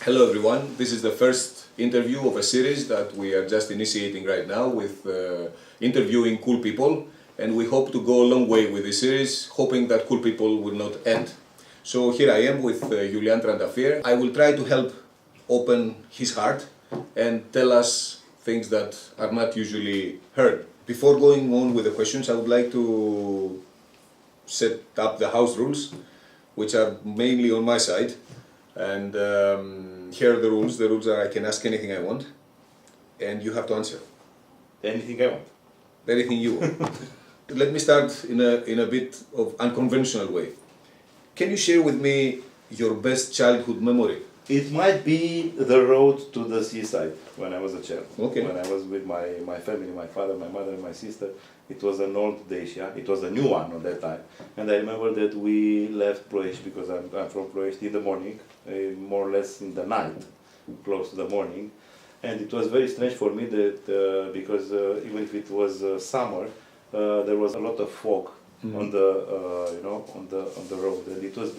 Hello everyone, this is the first interview of a series that we are just initiating right now with interviewing cool people, and we hope to go a long way with this series, hoping that cool people will not end. So here I am with Iulian Trandafir. I will try to help open his heart and tell us things that are not usually heard. Before going on with the questions, I would like to set up the house rules, which are mainly on my side. And here are the rules. The rules are I can ask anything I want, and you have to answer. Anything I want. Anything you want. Let me start in a bit of unconventional way. Can you share with me your best childhood memory? It might be the road to the seaside when I was a child. Okay. When I was with my family, my father, my mother, and my sister. It was an old Dacia. It was a new one at that time. And I remember that we left Ploiești, because I'm from Ploiești, in the morning, more or less in the night, close to the morning. And it was very strange for me that because even if it was summer, there was a lot of fog on the on the road, and it was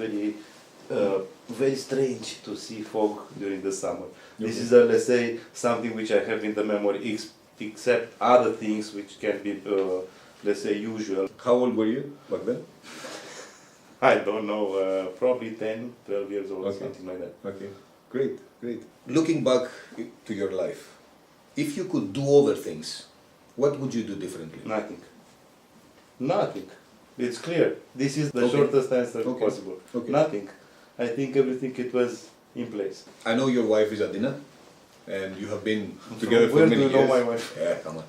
very strange to see fog during the summer. Okay. This is let's say something which I have in the memory, except other things which can be let's say usual. How old were you back then? I don't know, probably 10, 12 years old, okay. Something like that. Okay, great, great. Looking back to your life, if you could do over things, what would you do differently? Nothing. Nothing. It's clear. This is the shortest answer possible. Okay. Nothing. I think everything it was in place. I know your wife is Adina, and you have been together for many years. Where do you know my wife? Yeah, come on.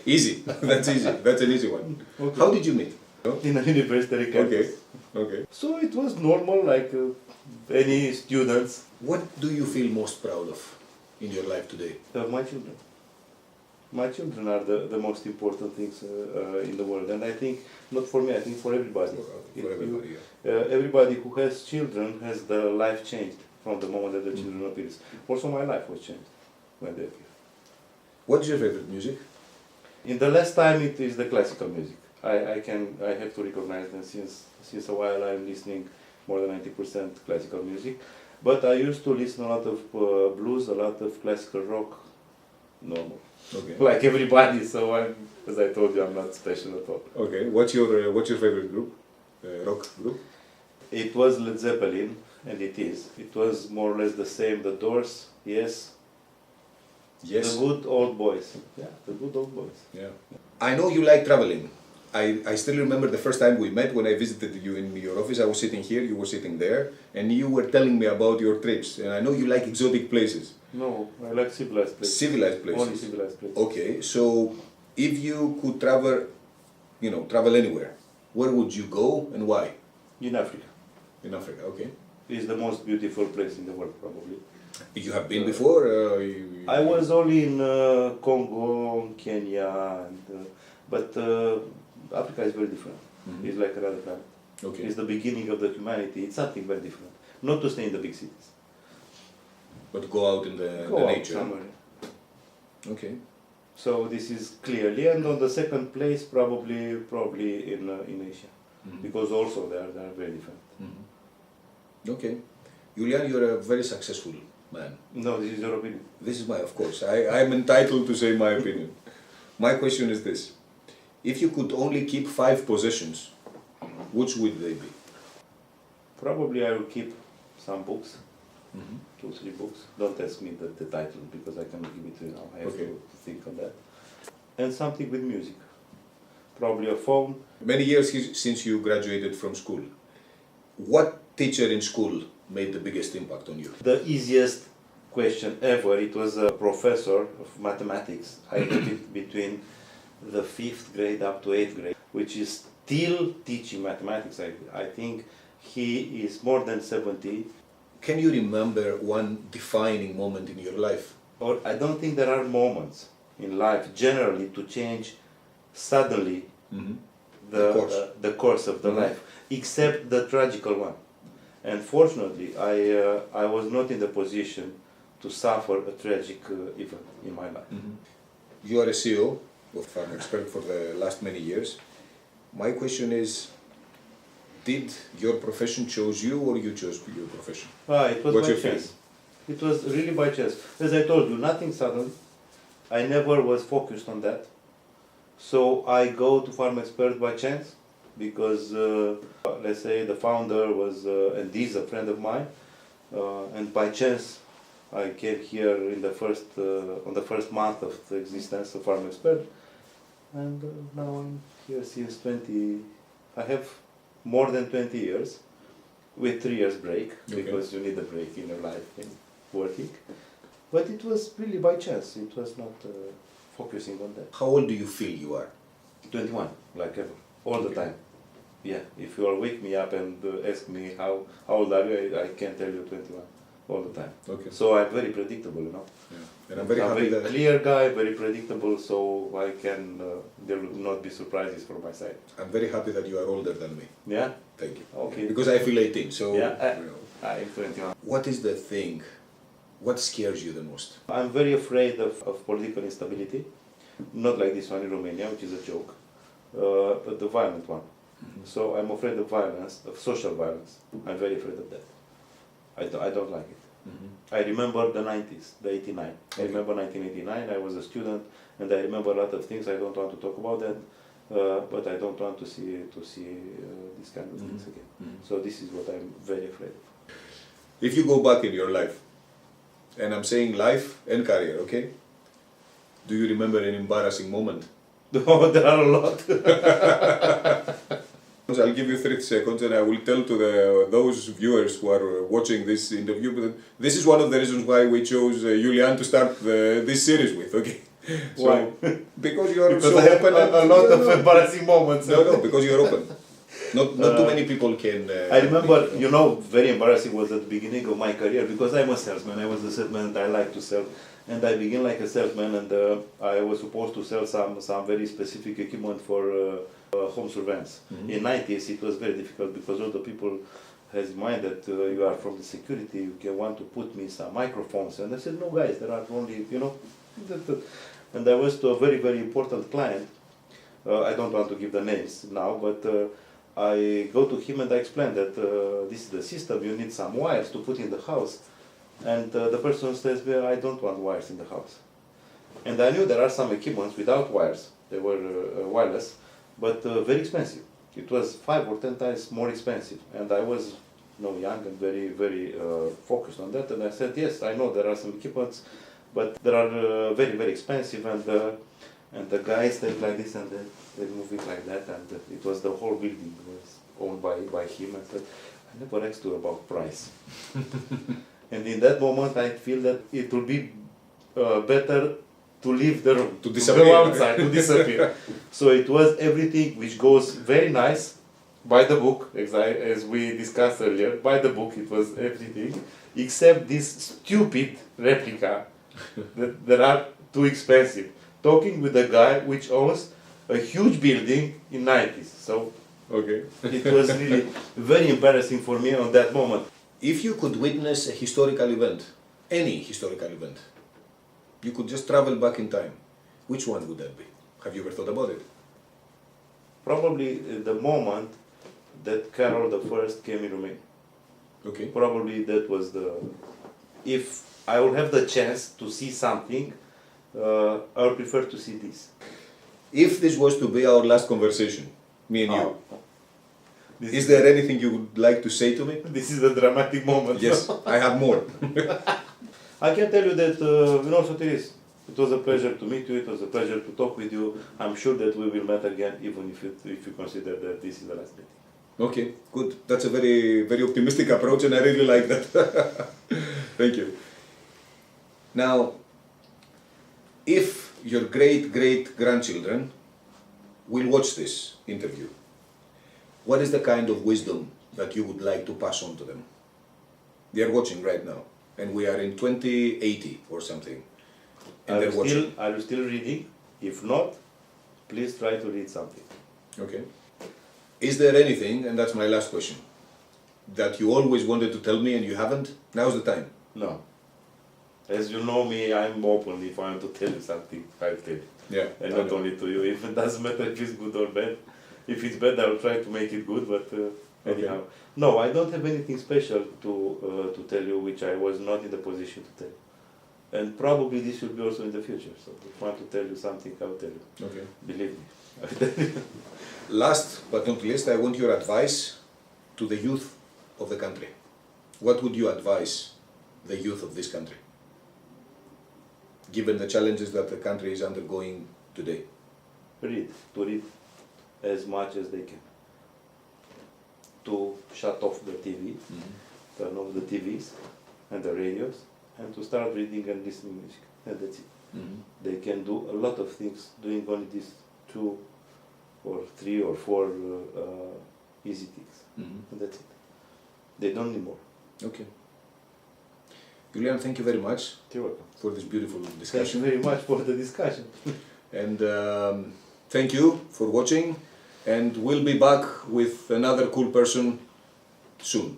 Easy. That's easy. That's an easy one. Okay. How did you meet? In a university campus. Okay. So it was normal, like any students. What do you feel most proud of in your life today? My children. My children are the most important things in the world, and I think not for me. I think for everybody. For everybody, everybody who has children has their life changed from the moment that the children appears. Also, my life was changed when they appear. What is your favorite music? In the last time, it is the classical music. I have to recognize that since a while I'm listening more than 90% classical music, but I used to listen a lot of blues, a lot of classical rock, normal. Okay. Like everybody, so as I told you, I'm not special at all. Okay. What's your favorite group? Rock group? It was Led Zeppelin, and it is. It was more or less the same. The Doors, yes. Yes. The good old boys. Yeah, the good old boys. Yeah. I know you like traveling. I still remember the first time we met when I visited you in your office. I was sitting here, you were sitting there, and you were telling me about your trips. And I know you like exotic places. No, I like civilized places. Civilized places? Only civilized places. Okay, so if you could travel, travel anywhere, where would you go and why? In Africa. In Africa, okay. It's the most beautiful place in the world, probably. You have been before? I was only in Congo, Kenya, but Africa is very different. Mm-hmm. It's like another planet. Okay. It's the beginning of the humanity. It's something very different. Not to stay in the big cities. But go out in the nature. Somewhere. Okay. So this is clearly, and on the second place, probably in Asia, because also they are very different. Mm-hmm. Okay, Iulian, you're a very successful man. No, this is your opinion. This is of course. I'm entitled to say my opinion. My question is this: if you could only keep 5 possessions, which would they be? Probably I will keep some books. 2, 3 books. Don't ask me the title because I cannot give it to you now. I have to think on that. And something with music. Probably a phone. Many years since you graduated from school. What teacher in school made the biggest impact on you? The easiest question ever. It was a professor of mathematics. I did it between the 5th grade up to 8th grade, which is still teaching mathematics. I think he is more than 70. Can you remember one defining moment in your life? Or I don't think there are moments in life generally to change suddenly the course of the life, except the tragical one. And fortunately, I was not in the position to suffer a tragic event in my life. You are a CEO of an expert for the last many years. My question is, did your profession choose you or you chose your profession? It was What's my your chance. It was really by chance. As I told you, nothing sudden. I never was focused on that. So I go to Farm Expert by chance because, let's say, the founder was, and is a friend of mine, and by chance I came here in the first, on the first month of the existence of Farm Expert, and now I'm here since 20. I have more than 20 years, with 3 years break, because you need a break in your life in working. But it was really by chance. It was not focusing on that. How old do you feel you are? 21, like ever, all the time. Yeah, if you all wake me up and ask me how old are you, I can tell you 21 all the time. Okay. So I'm very predictable, you know. Yeah. And I'm very happy that... clear guy, very predictable, so I can, there will not be surprises from my side. I'm very happy that you are older than me. Yeah? Thank you. Okay. Because I feel 18, so... Yeah, you know. I'm 21. What is the thing, what scares you the most? I'm very afraid of political instability. Not like this one in Romania, which is a joke, but the violent one. Mm-hmm. So I'm afraid of violence, of social violence. I'm very afraid of that. I don't like it. Mm-hmm. I remember the 90s, the 89. Okay. I remember 1989, I was a student, and I remember a lot of things. I don't want to talk about that, but I don't want to see these kind of things again. Mm-hmm. So this is what I'm very afraid of. If you go back in your life, and I'm saying life and career, okay? Do you remember an embarrassing moment? Oh, there are a lot. I'll give you 30 seconds and I will tell to those viewers who are watching this interview, but this is one of the reasons why we chose Iulian to start this series with, okay? So, why? Because you are because so I have open. A lot of embarrassing moments. No, because you are open. Not too many people can... I remember, you know, very embarrassing was at the beginning of my career, because I'm a salesman. I was a salesman and I like to sell. And I began like a salesman, and I was supposed to sell some very specific equipment for home surveillance. Mm-hmm. In 90s it was very difficult because all the people has in mind that you are from the security, you can want to put me some microphones. And I said, no guys, there are only, you know, and I was to a very, very important client. I don't want to give the names now, but I go to him and I explain that this is the system, you need some wires to put in the house. And the person says, well, I don't want wires in the house. And I knew there are some equipments without wires. They were wireless, but very expensive. It was 5 or 10 times more expensive. And I was, you know, young and very, very focused on that. And I said, yes, I know there are some equipments, but they are very, very expensive. And the guy stayed like this, and they move it like that. And it was the whole building was owned by him. And said, I never asked you about price. And in that moment, I feel that it will be better to leave the room, to go outside, to disappear. So it was everything which goes very nice, by the book, as we discussed earlier. By the book, it was everything, except this stupid replica that are too expensive. Talking with a guy which owns a huge building in 90s. So okay. It was really very embarrassing for me on that moment. If you could witness a historical event, any historical event, you could just travel back in time, which one would that be? Have you ever thought about it? Probably the moment that Carol I came in Romania. Okay. Probably that was if I would have the chance to see something, I would prefer to see this. If this was to be our last conversation, me and you, is there anything you would like to say to me? This is a dramatic moment. Yes, I have more. I can tell you that, you know, Sotiris, it was a pleasure to meet you, it was a pleasure to talk with you. I'm sure that we will meet again, even if you consider that this is the last meeting. Okay, good. That's a very, very optimistic approach, and I really like that. Thank you. Now, if your great-great-grandchildren will watch this interview, what is the kind of wisdom that you would like to pass on to them? They are watching right now, and we are in 2080 or something. And are you still reading? If not, please try to read something. Okay. Is there anything, and that's my last question, that you always wanted to tell me and you haven't? Now's the time. No. As you know me, I'm open. If I want to tell you something, I'll tell you. Yeah. And not only to you. If it doesn't matter if it's good or bad. If it's bad, I'll try to make it good, but Anyhow, no, I don't have anything special to tell you, which I was not in the position to tell you. And probably this will be also in the future. So if I want to tell you something, I'll tell you. Okay. Believe me. Last but not least, I want your advice to the youth of the country. What would you advise the youth of this country, given the challenges that the country is undergoing today? To read as much as they can. To shut off the TV, turn off the TVs and the radios, and to start reading and listening music. And that's it. They can do a lot of things doing only these 2 or 3 or 4 easy things. And that's it. They don't need more. Okay. Iulian, thank you very much You're welcome. for this beautiful Thank you discussion. very much for the discussion. And thank you for watching. And we'll be back with another cool person soon.